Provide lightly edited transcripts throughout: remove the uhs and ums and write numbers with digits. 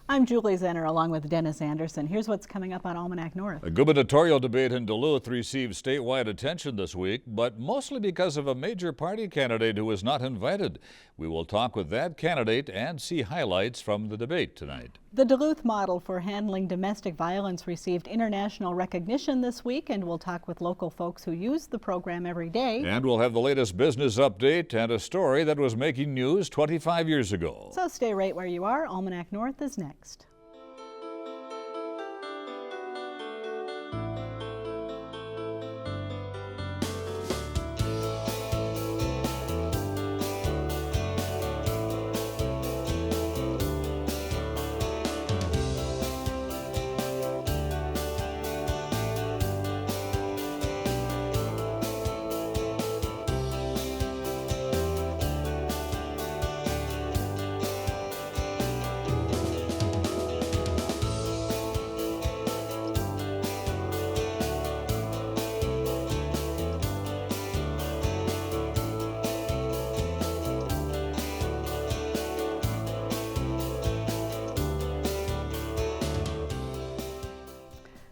I'm Julie Zenner along with Dennis Anderson. Here's what's coming up on Almanac North. A gubernatorial debate in Duluth received statewide attention this week, but mostly because of a major party candidate who was not invited. We will talk with that candidate and see highlights from the debate tonight. The Duluth Model for handling domestic violence received international recognition this week, and we'll talk with local folks who use the program every day. And we'll have the latest business update and a story that was making news 25 years ago. So stay right where you are. Almanac North is next.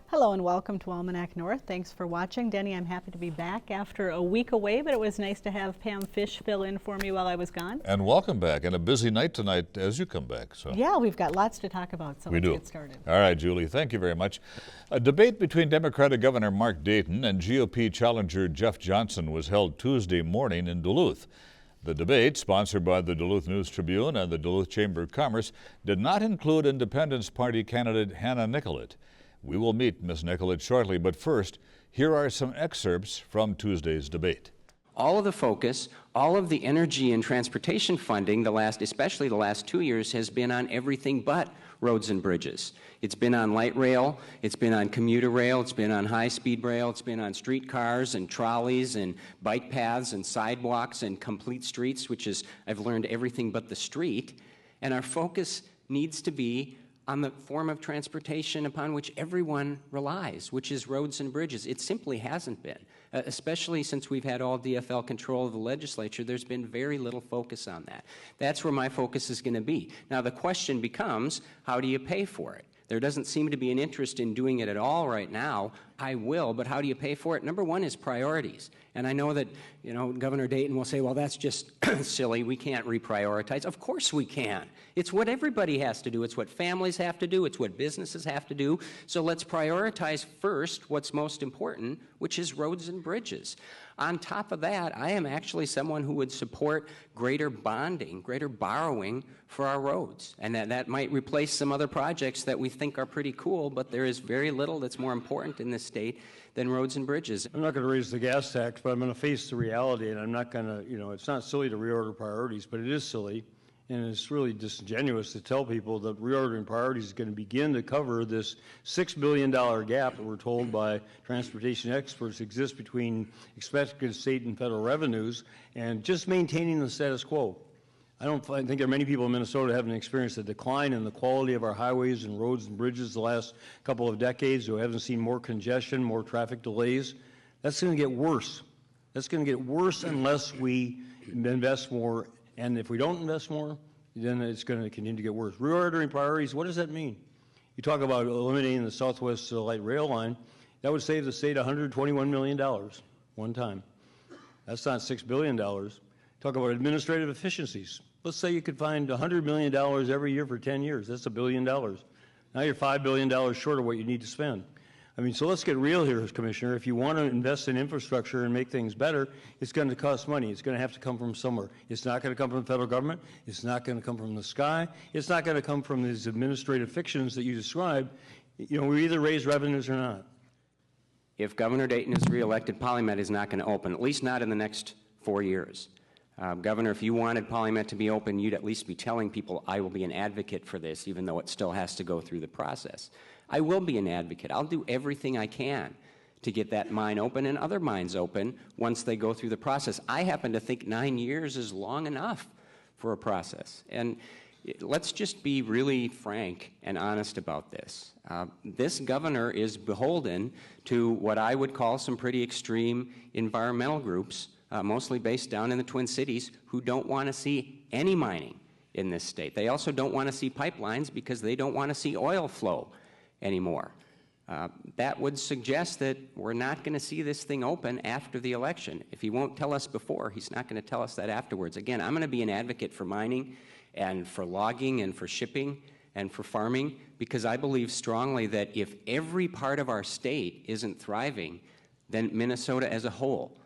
Hello and welcome to Almanac North. Thanks for watching. Denny, I'm happy to be back after a week away, but it was nice to have Pam Fish fill in for me while I was gone. And welcome back, and a busy night tonight as you come back. So yeah, we've got lots to talk about, so let's get started. All right, Julie, thank you very much. A debate between Democratic Governor Mark Dayton and GOP challenger Jeff Johnson was held Tuesday morning in Duluth. The debate, sponsored by the Duluth News-Tribune and the Duluth Chamber of Commerce, did not include Independence Party candidate Hannah Nicollet. We will meet Ms. Nicollet shortly, but first, here are some excerpts from Tuesday's debate. All of the focus, all of the energy and transportation funding, especially the last 2 years, has been on everything but roads and bridges. It's been on light rail, it's been on commuter rail, it's been on high-speed rail, it's been on streetcars and trolleys and bike paths and sidewalks and complete streets, which is, I've learned, everything but the street. And our focus needs to be on the form of transportation upon which everyone relies, which is roads and bridges. It simply hasn't been. Especially since we've had all DFL control of the legislature, there's been very little focus on that. That's where my focus is going to be. Now the question becomes, how do you pay for it? There doesn't seem to be an interest in doing it at all right now. I will, but how do you pay for it? Number one is priorities. And I know that, Governor Dayton will say, well, that's just silly. We can't reprioritize. Of course we can. It's what everybody has to do. It's what families have to do. It's what businesses have to do. So let's prioritize first what's most important, which is roads and bridges. On top of that, I am actually someone who would support greater bonding, greater borrowing for our roads. And that might replace some other projects that we think are pretty cool, but there is very little that's more important in this state than roads and bridges. I'm not going to raise the gas tax, but I'm going to face the reality, and I'm not going to, it's not silly to reorder priorities, but it is silly, and it's really disingenuous to tell people that reordering priorities is going to begin to cover this $6 billion gap that we're told by transportation experts exists between expected state and federal revenues and just maintaining the status quo. I think there are many people in Minnesota who haven't experienced a decline in the quality of our highways and roads and bridges the last couple of decades, who haven't seen more congestion, more traffic delays. That's going to get worse. That's going to get worse unless we invest more. And if we don't invest more, then it's going to continue to get worse. Reordering priorities, what does that mean? You talk about eliminating the Southwest Light Rail line. That would save the state $121 million one time. That's not $6 billion. Talk about administrative efficiencies. Let's say you could find $100 million every year for 10 years. That's $1 billion. Now you're $5 billion short of what you need to spend. So let's get real here, Commissioner. If you want to invest in infrastructure and make things better, it's going to cost money. It's going to have to come from somewhere. It's not going to come from the federal government. It's not going to come from the sky. It's not going to come from these administrative fictions that you described. We either raise revenues or not. If Governor Dayton is reelected, PolyMet is not going to open, at least not in the next 4 years. Governor, if you wanted PolyMet to be open, you'd at least be telling people, I will be an advocate for this, even though it still has to go through the process. I will be an advocate. I'll do everything I can to get that mine open and other mines open once they go through the process. I happen to think 9 years is long enough for a process. And let's just be really frank and honest about this. This governor is beholden to what I would call some pretty extreme environmental groups, mostly based down in the Twin Cities, who don't want to see any mining in this state. They also don't want to see pipelines because they don't want to see oil flow anymore. That would suggest that we're not going to see this thing open after the election. If he won't tell us before, he's not going to tell us that afterwards. Again, I'm going to be an advocate for mining and for logging and for shipping and for farming, because I believe strongly that if every part of our state isn't thriving, then Minnesota as a whole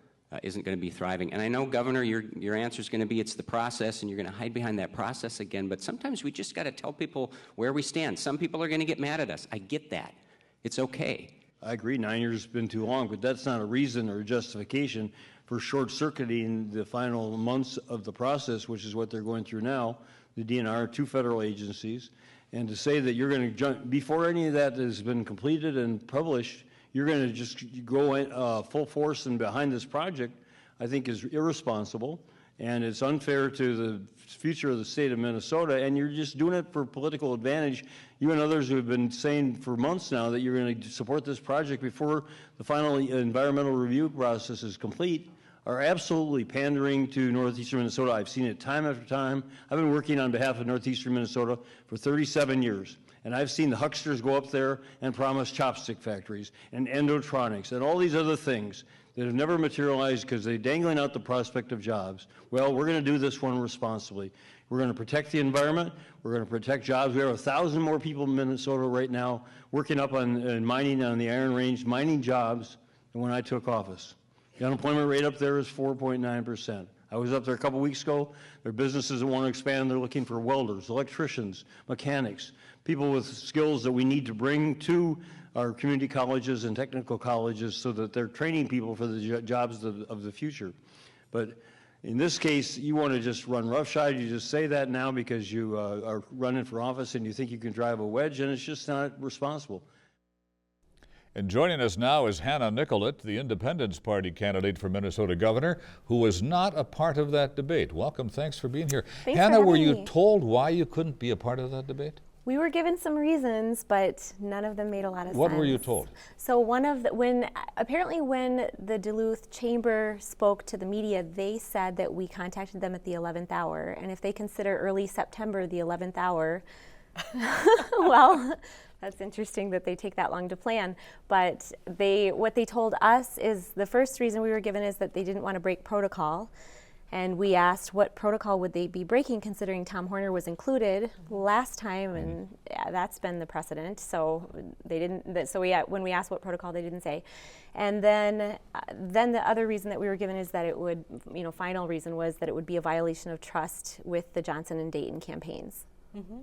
isn't going to be thriving. And I know, Governor, your answer is going to be it's the process, and you're going to hide behind that process again, but sometimes we just got to tell people where we stand. Some people are going to get mad at us. I get that. It's okay. I agree, 9 years has been too long, but that's not a reason or justification for short-circuiting the final months of the process, which is what they're going through now, the DNR, 2 federal agencies, and to say that you're going to jump, before any of that has been completed and published, you're going to just go in, full force and behind this project, I think is irresponsible, and it's unfair to the future of the state of Minnesota, and you're just doing it for political advantage. You and others who have been saying for months now that you're going to support this project before the final environmental review process is complete are absolutely pandering to northeastern Minnesota. I've seen it time after time. I've been working on behalf of northeastern Minnesota for 37 years. And I've seen the hucksters go up there and promise chopstick factories and endotronics and all these other things that have never materialized because they're dangling out the prospect of jobs. Well, we're going to do this one responsibly. We're going to protect the environment. We're going to protect jobs. We have 1,000 more people in Minnesota right now working up on mining on the Iron Range, mining jobs than when I took office. The unemployment rate up there is 4.9%. I was up there a couple weeks ago. There are businesses that want to expand. They're looking for welders, electricians, mechanics, people with skills that we need to bring to our community colleges and technical colleges so that they're training people for the jobs of the future. But in this case, you want to just run roughshod. You just say that now because you are running for office and you think you can drive a wedge, and it's just not responsible. And joining us now is Hannah Nicollet, the Independence Party candidate for Minnesota governor, who was not a part of that debate. Welcome. Thanks for being here. Thanks Hannah, for were having you me. told why you couldn't be a part of that debate? We were given some reasons, but none of them made a lot of sense. What were you told? So apparently when the Duluth Chamber spoke to the media, they said that we contacted them at the 11th hour, and if they consider early September the 11th hour, well, that's interesting that they take that long to plan. But what they told us is the first reason we were given is that they didn't want to break protocol. And we asked what protocol would they be breaking, considering Tom Horner was included last time, and that's been the precedent. So they didn't. So when we asked what protocol, they didn't say. And then the other reason that we were given is that it would, final reason was that it would be a violation of trust with the Johnson and Dayton campaigns. Mm-hmm.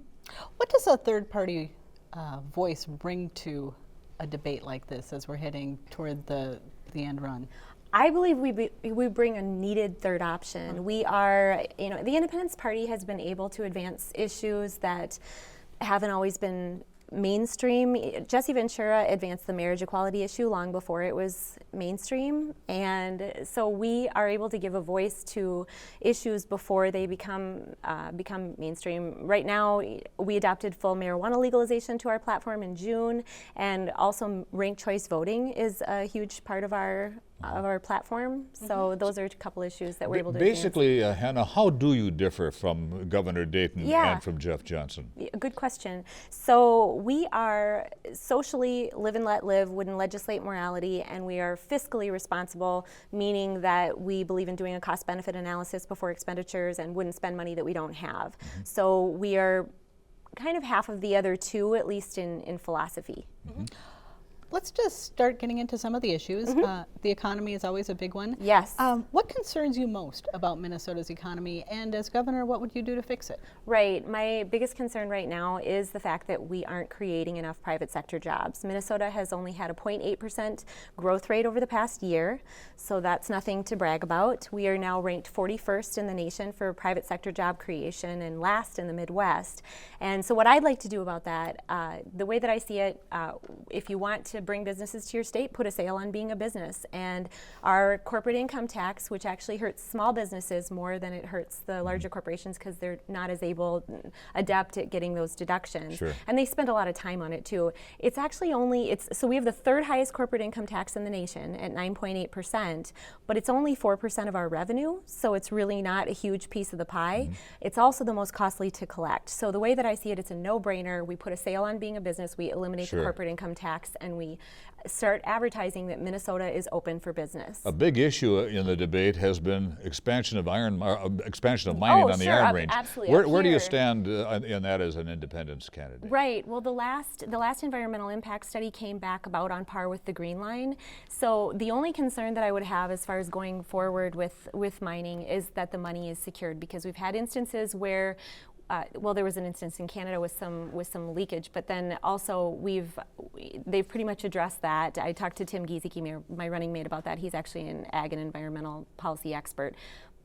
What does a third-party voice bring to a debate like this as we're heading toward the end run? I believe we bring a needed third option. We are, the Independence Party has been able to advance issues that haven't always been mainstream. Jesse Ventura advanced the marriage equality issue long before it was mainstream, and so we are able to give a voice to issues before they become mainstream. Right now, we adopted full marijuana legalization to our platform in June, and also ranked choice voting is a huge part of our platform. So those are a couple issues that we're able to Basically, Hannah, how do you differ from Governor Dayton Yeah. and from Jeff Johnson? Good question. So we are socially live and let live, wouldn't legislate morality, and we are fiscally responsible, meaning that we believe in doing a cost-benefit analysis before expenditures and wouldn't spend money that we don't have. So we are kind of half of the other two, at least in philosophy. Let's just start getting into some of the issues. The economy is always a big one. Yes. What concerns you most about Minnesota's economy, and as governor, what would you do to fix it? Right. My biggest concern right now is the fact that we aren't creating enough private sector jobs. Minnesota has only had a 0.8% growth rate over the past year, so that's nothing to brag about. We are now ranked 41st in the nation for private sector job creation and last in the Midwest. And so what I'd like to do about that, the way that I see it, if you want to bring businesses to your state, put a sale on being a business. And our corporate income tax, which actually hurts small businesses more than it hurts the larger corporations because they're not as adept at getting those deductions. Sure. And they spend a lot of time on it too. It's actually so we have the third highest corporate income tax in the nation at 9.8%, but it's only 4% of our revenue, so it's really not a huge piece of the pie. It's also the most costly to collect. So the way that I see it, it's a no-brainer. We put a sale on being a business, we eliminate the corporate income tax, and we start advertising that Minnesota is open for business. A big issue in the debate has been expansion of mining on the Iron Range. Absolutely. Where do you stand in that as an independence candidate? Right. Well, the last environmental impact study came back about on par with the Green Line. So the only concern that I would have as far as going forward with mining is that the money is secured, because we've had instances where there was an instance in Canada with some leakage, but then also they've pretty much addressed that. I talked to Tim Giesecke, my running mate, about that. He's actually an ag and environmental policy expert.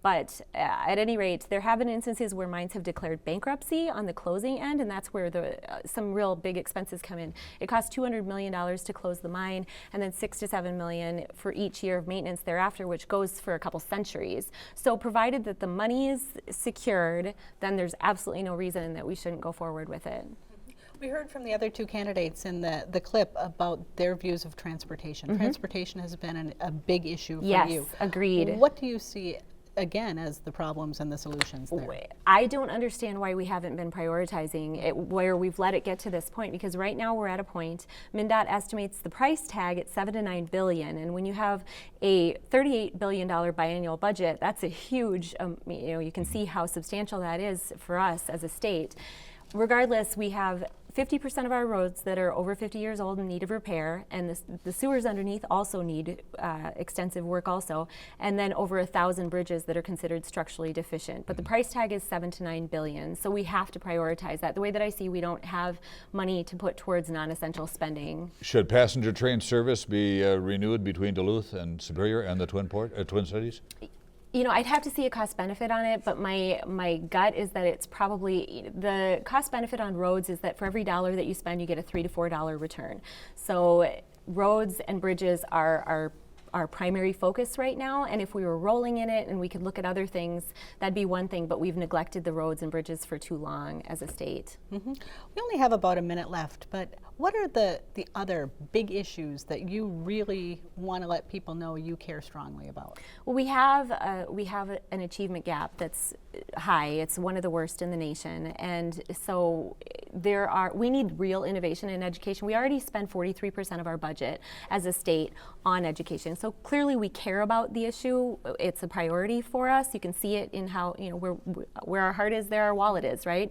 But at any rate, there have been instances where mines have declared bankruptcy on the closing end, and that's where some real big expenses come in. It costs $200 million to close the mine, and then $6 to $7 million for each year of maintenance thereafter, which goes for a couple centuries. So provided that the money is secured, then there's absolutely no reason that we shouldn't go forward with it. We heard from the other two candidates in the clip about their views of transportation. Transportation has been a big issue for you. Yes, agreed. What do you see again as the problems and the solutions there? I don't understand why we haven't been prioritizing it, where we've let it get to this point, because right now we're at a point, MnDOT estimates the price tag at $7 to $9 billion, and when you have a $38 billion biennial budget, that's a huge, you can see how substantial that is for us as a state. Regardless, we have 50% of our roads that are over 50 years old and need of repair, and the sewers underneath also need extensive work also, and then over 1,000 bridges that are considered structurally deficient. But the price tag is $7 to $9 billion, so we have to prioritize that. The way that I see, we don't have money to put towards non-essential spending. Should passenger train service be renewed between Duluth and Superior and the Twin Cities? I'd have to see a cost benefit on it, but my gut is that it's probably, the cost benefit on roads is that for every dollar that you spend, you get a $3 to $4 return. So roads and bridges are our primary focus right now, and if we were rolling in it and we could look at other things, that'd be one thing, but we've neglected the roads and bridges for too long as a state. We only have about a minute left, but what are the other big issues that you really want to let people know you care strongly about? Well, we have an achievement gap that's high. It's one of the worst in the nation, and so we need real innovation in education. We already spend 43% of our budget as a state on education, so clearly we care about the issue. It's a priority for us. You can see it in how, where our heart is, there our wallet is, right?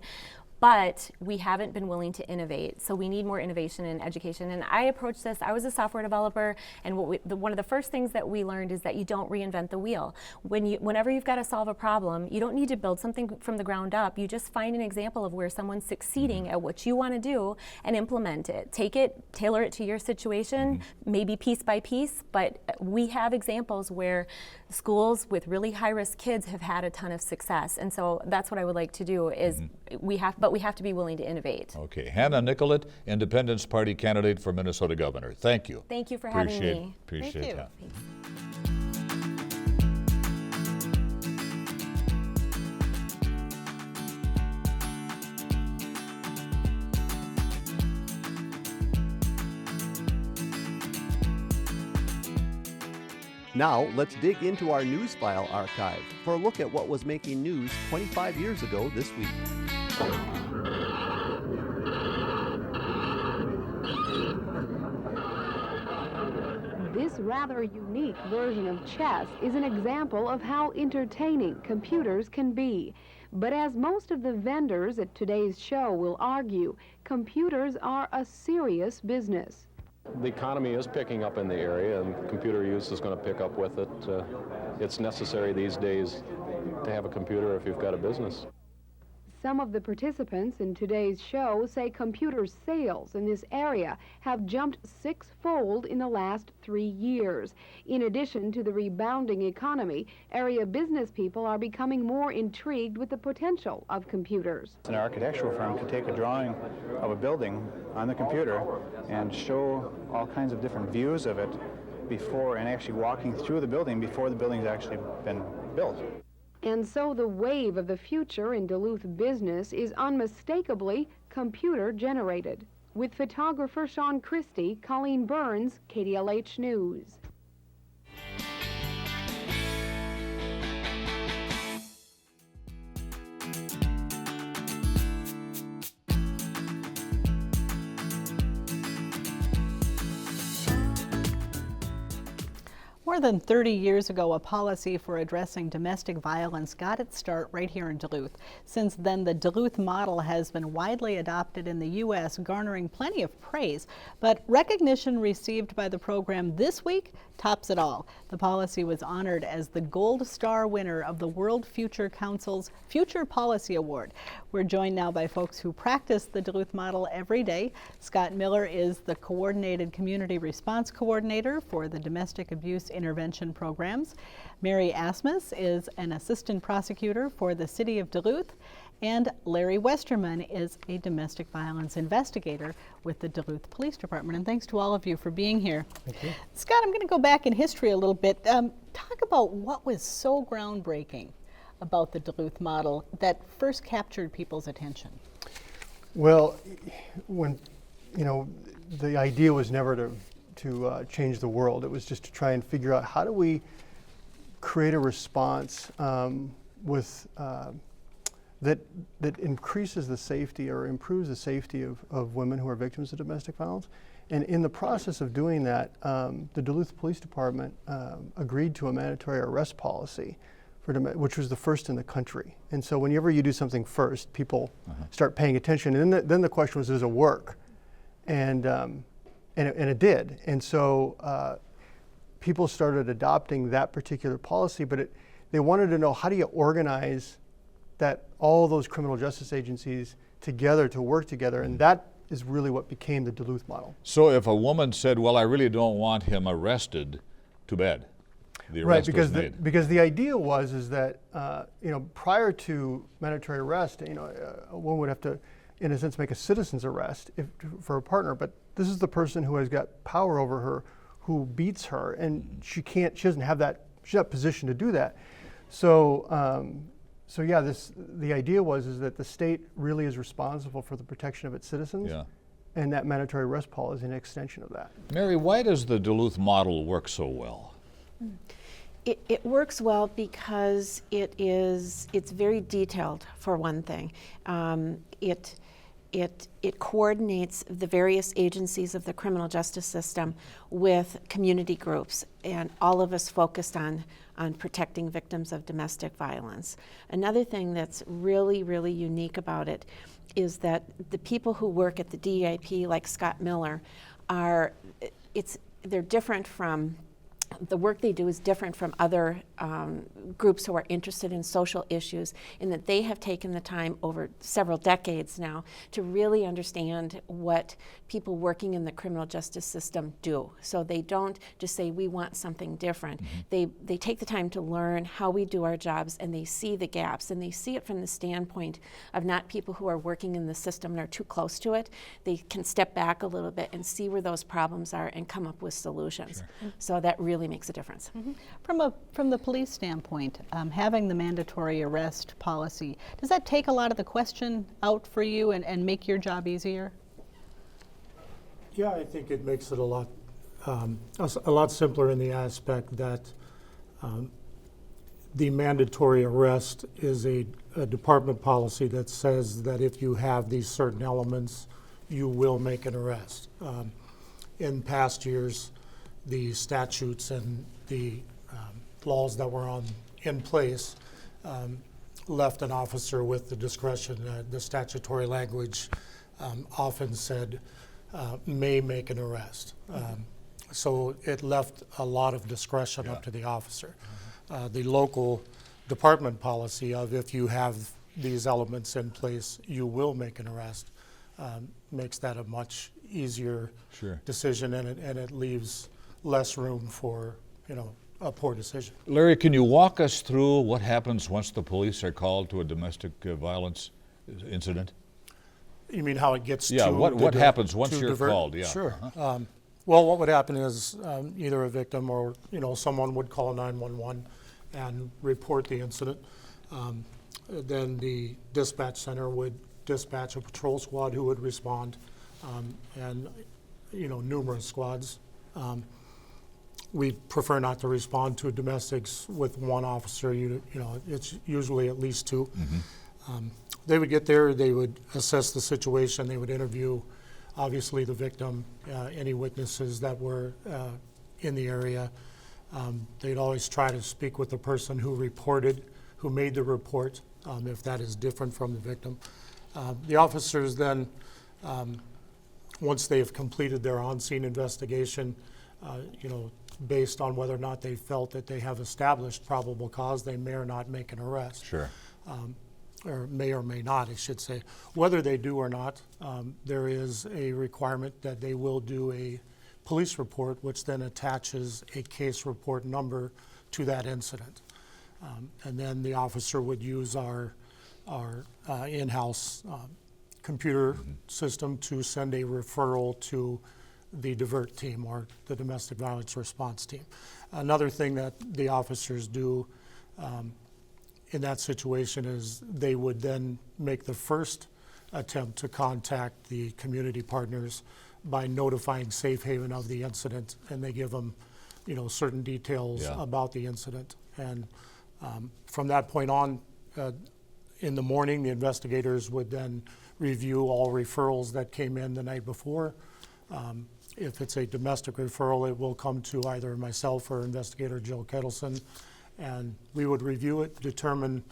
But we haven't been willing to innovate, so we need more innovation in education. And I approached this, I was a software developer, and one of the first things that we learned is that you don't reinvent the wheel. Whenever you've got to solve a problem, you don't need to build something from the ground up. You just find an example of where someone's succeeding at what you want to do and implement it. Take it, tailor it to your situation, maybe piece by piece, but we have examples where schools with really high-risk kids have had a ton of success. And so that's what I would like to do is we have to be willing to innovate. Okay. Hannah Nicollet, Independence Party candidate for Minnesota Governor. Thank you. Thank you for having me. Appreciate that. Now, let's dig into our news file archive for a look at what was making news 25 years ago this week. This rather unique version of chess is an example of how entertaining computers can be. But as most of the vendors at today's show will argue, computers are a serious business. The economy is picking up in the area, and computer use is going to pick up with it. It's necessary these days to have a computer if you've got a business. Some of the participants in today's show say computer sales in this area have jumped 6-fold in the last 3 years. In addition to the rebounding economy, area business people are becoming more intrigued with the potential of computers. An architectural firm could take a drawing of a building on the computer and show all kinds of different views of it before, and actually walking through the building before the building's actually been built. And so the wave of the future in Duluth business is unmistakably computer-generated. With photographer Sean Christie, Colleen Burns, KDLH News. More than 30 years ago, a policy for addressing domestic violence got its start right here in Duluth. Since then, the Duluth Model has been widely adopted in the U.S., garnering plenty of praise. But recognition received by the program this week tops it all. The policy was honored as the Gold Star winner of the World Future Council's Future Policy Award. We're joined now by folks who practice the Duluth Model every day. Scott Miller is the Coordinated Community Response Coordinator for the Domestic Abuse Intervention Programs. Mary Asmus is an Assistant Prosecutor for the City of Duluth. And Larry Westerman is a domestic violence investigator with the Duluth Police Department. And thanks to all of you for being here. Thank you. Scott, I'm going to go back in history a little bit. Talk about what was so groundbreaking about the Duluth Model that first captured people's attention. Well, when, the idea was never to change the world. It was just to try and figure out how do we create a response with that increases the safety or improves the safety of women who are victims of domestic violence. And in the process of doing that, the Duluth Police Department agreed to a mandatory arrest policy, which was the first in the country. And so whenever you do something first, people start paying attention. And then the question was, does it work? And it did. And so people started adopting that particular policy, but they wanted to know, how do you organize that all those criminal justice agencies together to work together? And that is really what became the Duluth Model. So if a woman said, well, I really don't want him arrested, too bad. The arrest was made. Because the idea is that prior to mandatory arrest, a woman would have to, in a sense, make a citizen's arrest for a partner. But this is the person who has got power over her, who beats her, and she doesn't have that, she's not positioned to do that. So yeah, the idea is that the state really is responsible for the protection of its citizens, and that mandatory arrest policy is an extension of that. Mary, why does the Duluth Model work so well? It works well because it's very detailed, for one thing. It coordinates the various agencies of the criminal justice system with community groups, and all of us focused on protecting victims of domestic violence. Another thing that's really, really unique about it is that the people who work at the DEIP, like Scott Miller, they're different from, the work they do is different from other groups who are interested in social issues, in that they have taken the time over several decades now to really understand what people working in the criminal justice system do. So they don't just say, we want something different. They take the time to learn how we do our jobs, and they see the gaps, and they see it from the standpoint of not people who are working in the system and are too close to it. They can step back a little bit and see where those problems are and come up with solutions. Sure. So that really makes a difference. From the police standpoint, having the mandatory arrest policy, does that take a lot of the question out for you and make your job easier? Yeah, I think it makes it a lot simpler in the aspect that the mandatory arrest is a department policy that says that if you have these certain elements, you will make an arrest. In past years, the statutes and the laws that were in place left an officer with the discretion. The statutory language often said may make an arrest. So it left a lot of discretion up to the officer. The local department policy of if you have these elements in place, you will make an arrest. Makes that a much easier decision, and it leaves less room for, a poor decision. Larry, can you walk us through what happens once the police are called to a domestic violence incident? You mean how it gets to... Yeah, what happens once you're called? Yeah. Sure. Well, what would happen is either a victim or, someone would call 911 and report the incident. Then the dispatch center would dispatch a patrol squad who would respond, and, numerous squads. We prefer not to respond to domestics with one officer. It's usually at least two. They would get there, they would assess the situation, they would interview, obviously, the victim, any witnesses that were in the area. They'd always try to speak with the person who made the report, if that is different from the victim. The officers then, once they have completed their on-scene investigation, based on whether or not they felt that they have established probable cause, they may or not make an arrest. Sure. Or may not, I should say. Whether they do or not, there is a requirement that they will do a police report, which then attaches a case report number to that incident. And then the officer would use our in-house computer system to send a referral to the DIVERT team, or the domestic violence response team. Another thing that the officers do in that situation is they would then make the first attempt to contact the community partners by notifying Safe Haven of the incident, and they give them, certain details about the incident. And from that point on, in the morning, the investigators would then review all referrals that came in the night before. If it's a domestic referral, it will come to either myself or Investigator Jill Kettleson, and we would review it, determine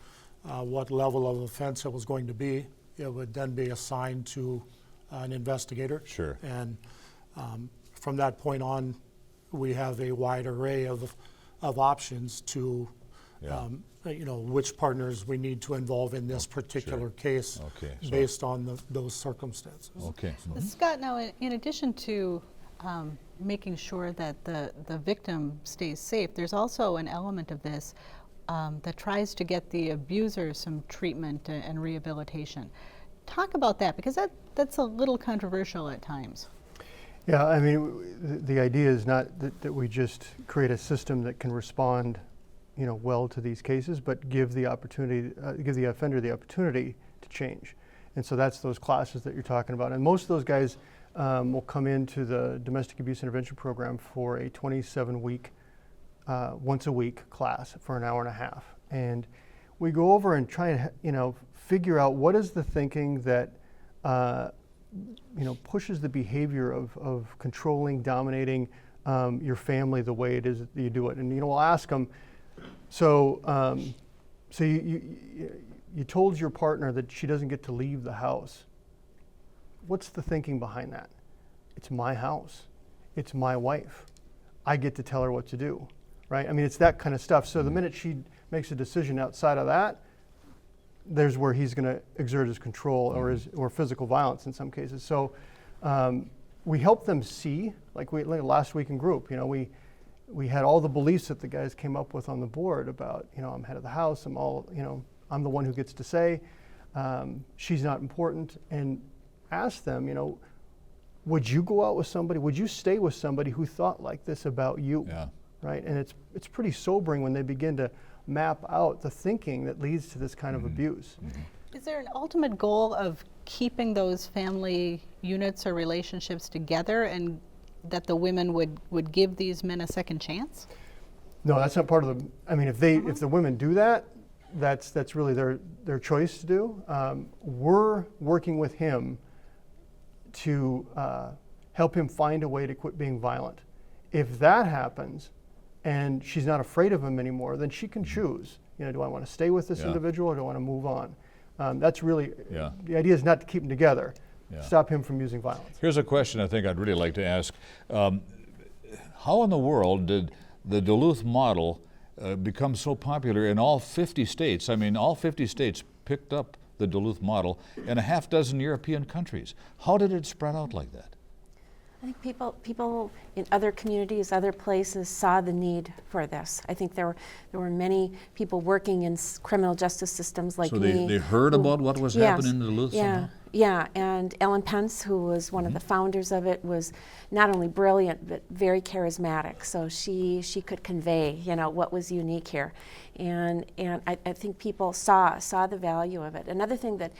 what level of offense it was going to be. It would then be assigned to an investigator. Sure. And from that point on, we have a wide array of options to, which partners we need to involve in this particular case, based on those circumstances. Okay. Scott, now in addition to making sure that the victim stays safe, there's also an element of this that tries to get the abuser some treatment and rehabilitation. Talk about that, because that's a little controversial at times. Yeah, I mean, the idea is not that we just create a system that can respond, well to these cases, but give the opportunity, give the offender the opportunity to change. And so that's those classes that you're talking about. And most of those guys will come into the domestic abuse intervention program for a 27-week, once a week class for an hour and a half. And we go over and try and, figure out what is the thinking that, pushes the behavior of controlling, dominating your family the way it is that you do it. And, we'll ask them, so you told your partner that she doesn't get to leave the house. What's the thinking behind that? It's my house. It's my wife. I get to tell her what to do, right? I mean, it's that kind of stuff. So the minute she makes a decision outside of that, there's where he's going to exert his control or physical violence in some cases. So we help them see, like last week in group, we had all the beliefs that the guys came up with on the board about, I'm head of the house, I'm all, I'm the one who gets to say, she's not important, and ask them, would you go out with somebody, would you stay with somebody who thought like this about you? Yeah. Right? And it's pretty sobering when they begin to map out the thinking that leads to this kind of abuse. Is there an ultimate goal of keeping those family units or relationships together, and that the women would give these men a second chance? No, that's not part of the, I mean, if the women do that, that's really their choice to do. We're working with him to help him find a way to quit being violent. If that happens, and she's not afraid of him anymore, then she can choose. Do I want to stay with this individual, or do I want to move on? That's really, the idea is not to keep them together, stop him from using violence. Here's a question I think I'd really like to ask. How in the world did the Duluth Model become so popular in all 50 states? I mean, all 50 states picked up the Duluth model in a half dozen European countries. How did it spread out like that? I think people in other communities, other places saw the need for this. I think there were many people working in criminal justice systems like me. So they heard about what was happening in Duluth somehow? Yeah, and Ellen Pence, who was one of the founders of it, was not only brilliant but very charismatic. So she could convey, what was unique here, and I think people saw the value of it. Another thing that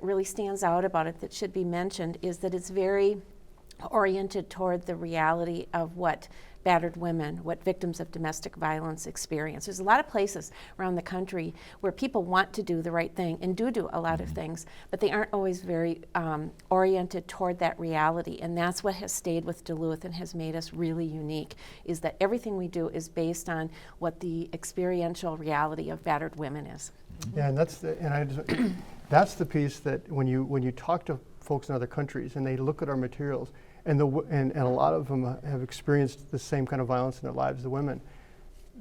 really stands out about it that should be mentioned is that it's very oriented toward the reality of what battered women, what victims of domestic violence experience. There's a lot of places around the country where people want to do the right thing and do a lot of things, but they aren't always very oriented toward that reality. And that's what has stayed with Duluth and has made us really unique, is that everything we do is based on what the experiential reality of battered women is. Yeah, and that's the piece that when you talk to folks in other countries and they look at our materials, and a lot of them have experienced the same kind of violence in their lives, the women,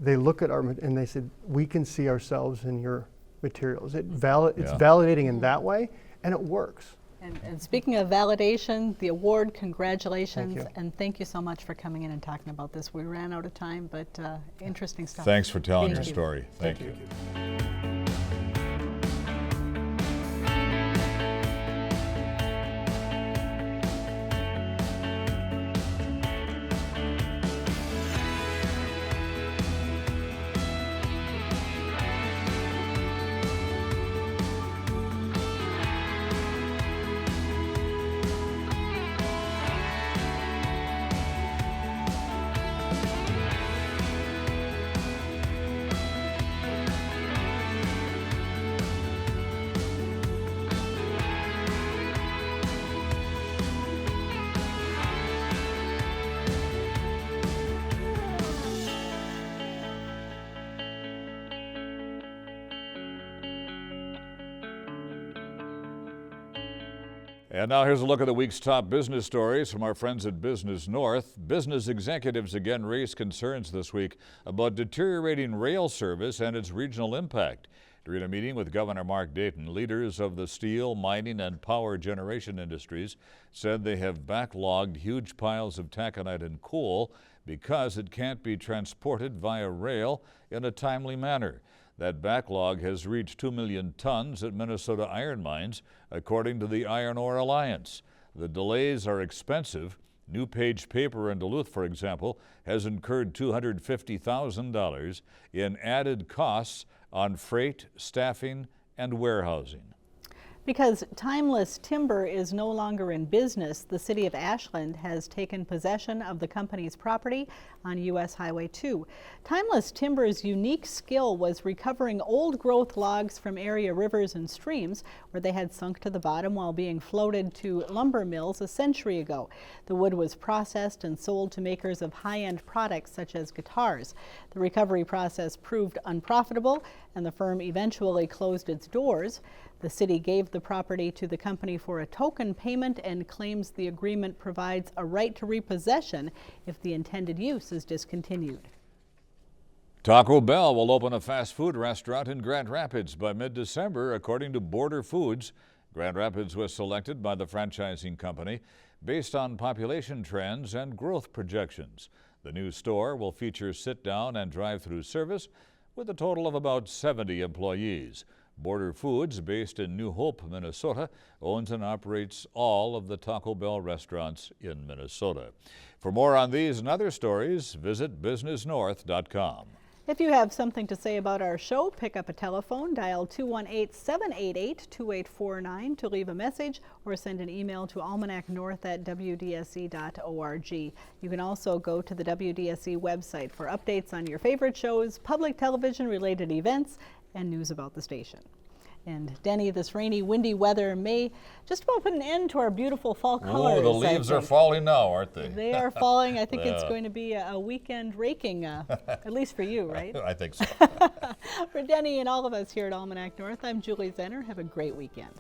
they look at and they said, we can see ourselves in your materials. It's validating in that way, and it works. And speaking of validation, the award, congratulations. Thank you. And thank you so much for coming in and talking about this. We ran out of time, but interesting stuff. Thanks for telling your Thank you. story. Thank you. And now here's a look at the week's top business stories from our friends at Business North. Business executives again raised concerns this week about deteriorating rail service and its regional impact. During a meeting with Governor Mark Dayton, leaders of the steel, mining, and power generation industries said they have backlogged huge piles of taconite and coal because it can't be transported via rail in a timely manner. That backlog has reached 2 million tons at Minnesota iron mines, according to the Iron Ore Alliance. The delays are expensive. New Page Paper in Duluth, for example, has incurred $250,000 in added costs on freight, staffing, and warehousing. Because Timeless Timber is no longer in business, the city of Ashland has taken possession of the company's property on U.S. Highway 2. Timeless Timber's unique skill was recovering old growth logs from area rivers and streams where they had sunk to the bottom while being floated to lumber mills a century ago. The wood was processed and sold to makers of high-end products such as guitars. The recovery process proved unprofitable and the firm eventually closed its doors. The city gave the property to the company for a token payment and claims the agreement provides a right to repossession if the intended use is discontinued. Taco Bell will open a fast food restaurant in Grand Rapids by mid-December, according to Border Foods. Grand Rapids was selected by the franchising company based on population trends and growth projections. The new store will feature sit-down and drive-through service with a total of about 70 employees. Border Foods, based in New Hope, Minnesota, owns and operates all of the Taco Bell restaurants in Minnesota. For more on these and other stories, visit businessnorth.com. If you have something to say about our show, pick up a telephone, dial 218-788-2849 to leave a message, or send an email to almanacnorth@wdse.org. You can also go to the WDSE website for updates on your favorite shows, public television related events, and news about the station. And Denny, this rainy, windy weather may just about put an end to our beautiful fall colors. Oh, the leaves are falling now, aren't they? They are falling. I think it's going to be a weekend raking, at least for you, right? I think so. For Denny and all of us here at Almanac North, I'm Julie Zenner. Have a great weekend.